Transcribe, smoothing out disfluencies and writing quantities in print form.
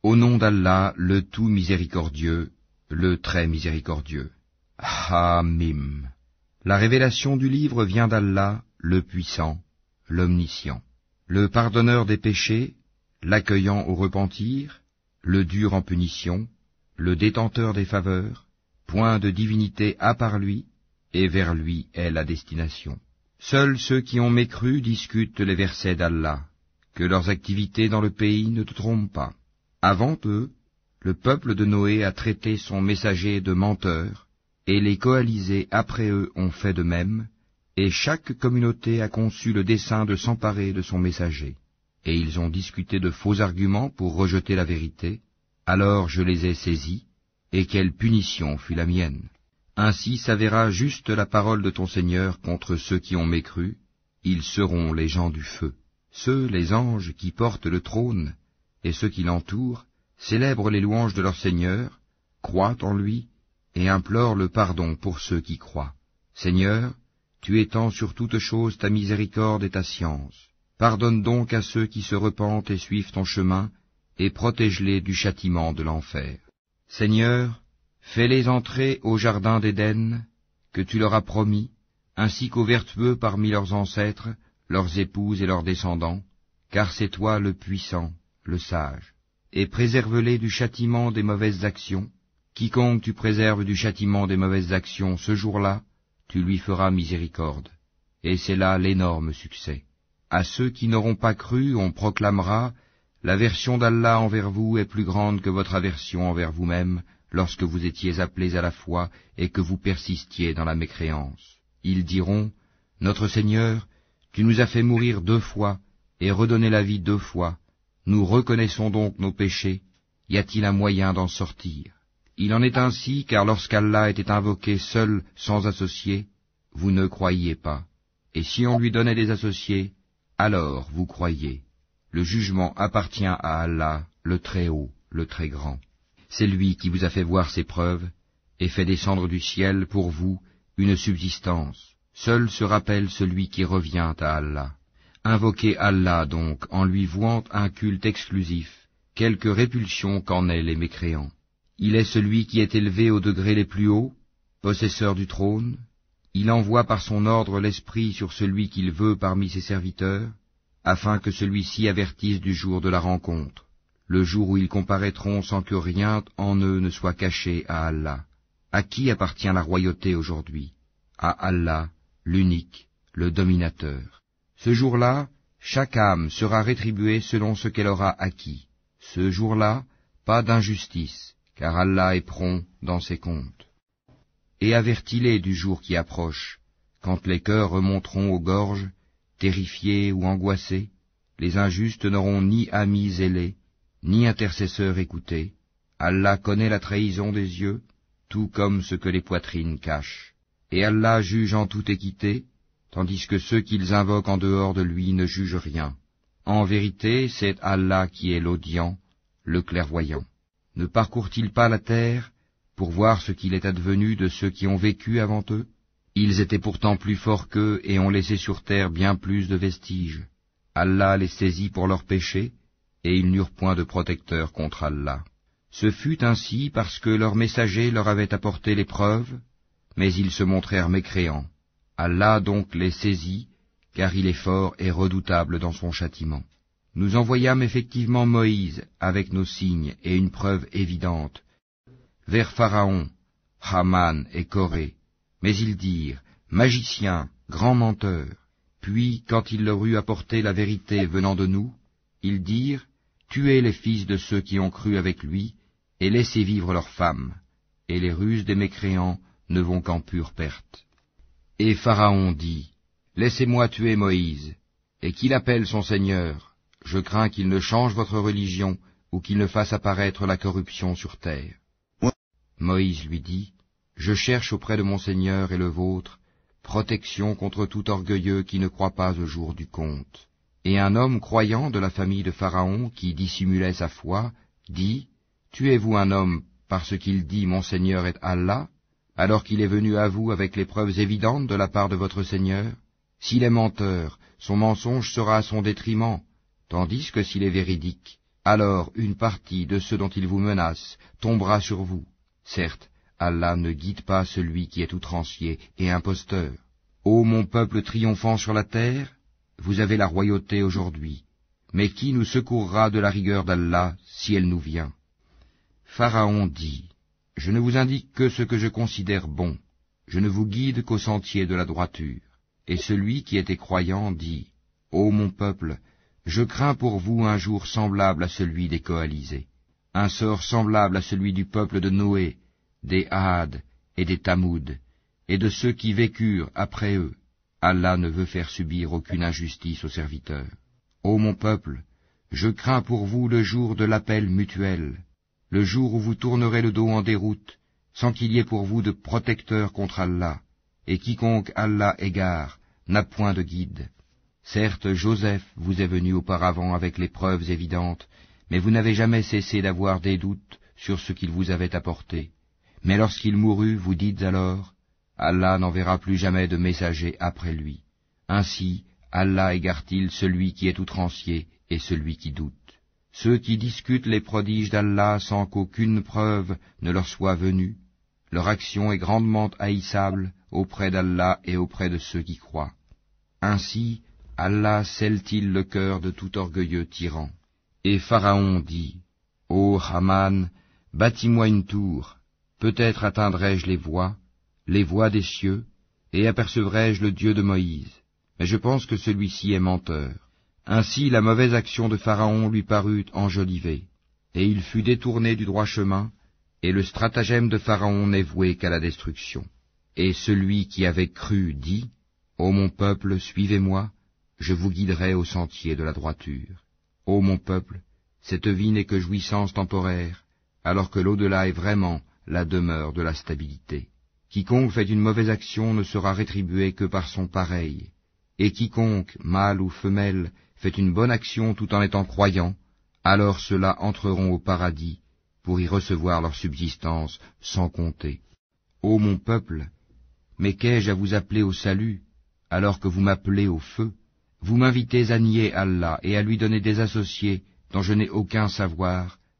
Au nom d'Allah, le tout miséricordieux, le très miséricordieux. Hamim. La révélation du livre vient d'Allah, le puissant, l'omniscient, le pardonneur des péchés, l'accueillant au repentir, le dur en punition, le détenteur des faveurs, point de divinité à part lui, et vers lui est la destination. Seuls ceux qui ont mécru discutent les versets d'Allah, que leurs activités dans le pays ne te trompent pas. Avant eux, le peuple de Noé a traité son messager de menteur, et les coalisés après eux ont fait de même, et chaque communauté a conçu le dessein de s'emparer de son messager. Et ils ont discuté de faux arguments pour rejeter la vérité, alors je les ai saisis, et quelle punition fut la mienne. Ainsi s'avéra juste la parole de ton Seigneur contre ceux qui ont mécru, ils seront les gens du feu. Ceux, les anges, qui portent le trône, et ceux qui l'entourent, célèbrent les louanges de leur Seigneur, croient en lui, et implorent le pardon pour ceux qui croient. Seigneur, tu étends sur toute chose ta miséricorde et ta science. Pardonne donc à ceux qui se repentent et suivent ton chemin, et protège-les du châtiment de l'enfer. Seigneur, fais-les entrer au jardin d'Éden, que tu leur as promis, ainsi qu'aux vertueux parmi leurs ancêtres, leurs épouses et leurs descendants, car c'est toi le puissant, le sage. Et préserve-les du châtiment des mauvaises actions. Quiconque tu préserves du châtiment des mauvaises actions ce jour-là, tu lui feras miséricorde. Et c'est là l'énorme succès. À ceux qui n'auront pas cru, on proclamera, l'aversion d'Allah envers vous est plus grande que votre aversion envers vous-même, lorsque vous étiez appelés à la foi et que vous persistiez dans la mécréance. Ils diront, notre Seigneur, tu nous as fait mourir 2 fois et redonner la vie 2 fois. Nous reconnaissons donc nos péchés. Y a-t-il un moyen d'en sortir? Il en est ainsi, car lorsqu'Allah était invoqué seul, sans associé, vous ne croyiez pas. Et si on lui donnait des associés, alors vous croyez. Le jugement appartient à Allah, le Très-Haut, le Très-Grand. C'est lui qui vous a fait voir ses preuves, et fait descendre du ciel pour vous une subsistance. Seul se rappelle celui qui revient à Allah. Invoquez Allah donc en lui vouant un culte exclusif, quelque répulsion qu'en aient les mécréants. Il est celui qui est élevé aux degrés les plus hauts, possesseur du trône. Il envoie par son ordre l'esprit sur celui qu'il veut parmi ses serviteurs, afin que celui-ci avertisse du jour de la rencontre, le jour où ils comparaîtront sans que rien en eux ne soit caché à Allah. À qui appartient la royauté aujourd'hui? À Allah, l'unique, le dominateur. Ce jour-là, chaque âme sera rétribuée selon ce qu'elle aura acquis. Ce jour-là, pas d'injustice, car Allah est prompt dans ses comptes. Et avertis-les du jour qui approche, quand les cœurs remonteront aux gorges, terrifiés ou angoissés, les injustes n'auront ni amis zélés, ni intercesseurs écoutés. Allah connaît la trahison des yeux, tout comme ce que les poitrines cachent. Et Allah juge en toute équité, tandis que ceux qu'ils invoquent en dehors de lui ne jugent rien. En vérité, c'est Allah qui est l'audient, le clairvoyant. Ne parcourt-il pas la terre pour voir ce qu'il est advenu de ceux qui ont vécu avant eux? Ils étaient pourtant plus forts qu'eux et ont laissé sur terre bien plus de vestiges. Allah les saisit pour leurs péchés, et ils n'eurent point de protecteur contre Allah. Ce fut ainsi parce que leurs messagers leur avaient apporté les preuves, mais ils se montrèrent mécréants. Allah donc les saisit, car il est fort et redoutable dans son châtiment. Nous envoyâmes effectivement Moïse avec nos signes et une preuve évidente vers Pharaon, Haman et Corée. Mais ils dirent, magicien, grand menteur. Puis, quand il leur eut apporté la vérité venant de nous, ils dirent, tuez les fils de ceux qui ont cru avec lui, et laissez vivre leurs femmes, et les ruses des mécréants ne vont qu'en pure perte. Et Pharaon dit, laissez-moi tuer Moïse, et qu'il appelle son Seigneur. Je crains qu'il ne change votre religion, ou qu'il ne fasse apparaître la corruption sur terre. Moïse lui dit, je cherche auprès de mon Seigneur et le vôtre, protection contre tout orgueilleux qui ne croit pas au jour du compte. Et un homme croyant de la famille de Pharaon, qui dissimulait sa foi, dit, tuez-vous un homme parce qu'il dit mon Seigneur est Allah, alors qu'il est venu à vous avec les preuves évidentes de la part de votre Seigneur? S'il est menteur, son mensonge sera à son détriment, tandis que s'il est véridique, alors une partie de ceux dont il vous menace tombera sur vous. Certes, Allah ne guide pas celui qui est outrancier et imposteur. Ô mon peuple triomphant sur la terre, vous avez la royauté aujourd'hui, mais qui nous secourra de la rigueur d'Allah si elle nous vient? Pharaon dit, je ne vous indique que ce que je considère bon, je ne vous guide qu'au sentier de la droiture. Et celui qui était croyant dit, ô mon peuple, je crains pour vous un jour semblable à celui des coalisés, un sort semblable à celui du peuple de Noé, des Had et des Tamoud, et de ceux qui vécurent après eux. Allah ne veut faire subir aucune injustice aux serviteurs. Ô mon peuple, je crains pour vous le jour de l'appel mutuel, le jour où vous tournerez le dos en déroute, sans qu'il y ait pour vous de protecteur contre Allah, et quiconque Allah égare n'a point de guide. Certes, Joseph vous est venu auparavant avec les preuves évidentes, mais vous n'avez jamais cessé d'avoir des doutes sur ce qu'il vous avait apporté. Mais lorsqu'il mourut, vous dites alors, Allah n'enverra plus jamais de messager après lui. Ainsi, Allah égare-t-il celui qui est outrancier et celui qui doute. Ceux qui discutent les prodiges d'Allah sans qu'aucune preuve ne leur soit venue, leur action est grandement haïssable auprès d'Allah et auprès de ceux qui croient. Ainsi, Allah scelle-t-il le cœur de tout orgueilleux tyran. Et Pharaon dit, ô Haman, bâtis-moi une tour, peut-être atteindrai-je les voies des cieux, et apercevrai-je le Dieu de Moïse. Mais je pense que celui-ci est menteur. Ainsi la mauvaise action de Pharaon lui parut enjolivée, et il fut détourné du droit chemin, et le stratagème de Pharaon n'est voué qu'à la destruction. Et celui qui avait cru dit, ô mon peuple, suivez-moi, je vous guiderai au sentier de la droiture. Ô mon peuple, cette vie n'est que jouissance temporaire, alors que l'au-delà est vraiment la demeure de la stabilité. Quiconque fait une mauvaise action ne sera rétribué que par son pareil, et quiconque, mâle ou femelle, fait une bonne action tout en étant croyant, alors ceux-là entreront au paradis pour y recevoir leur subsistance sans compter. Ô mon peuple, mais qu'ai-je à vous appeler au salut, alors que vous m'appelez au feu? Vous m'invitez à nier Allah et à lui donner des associés dont je n'ai aucun savoir,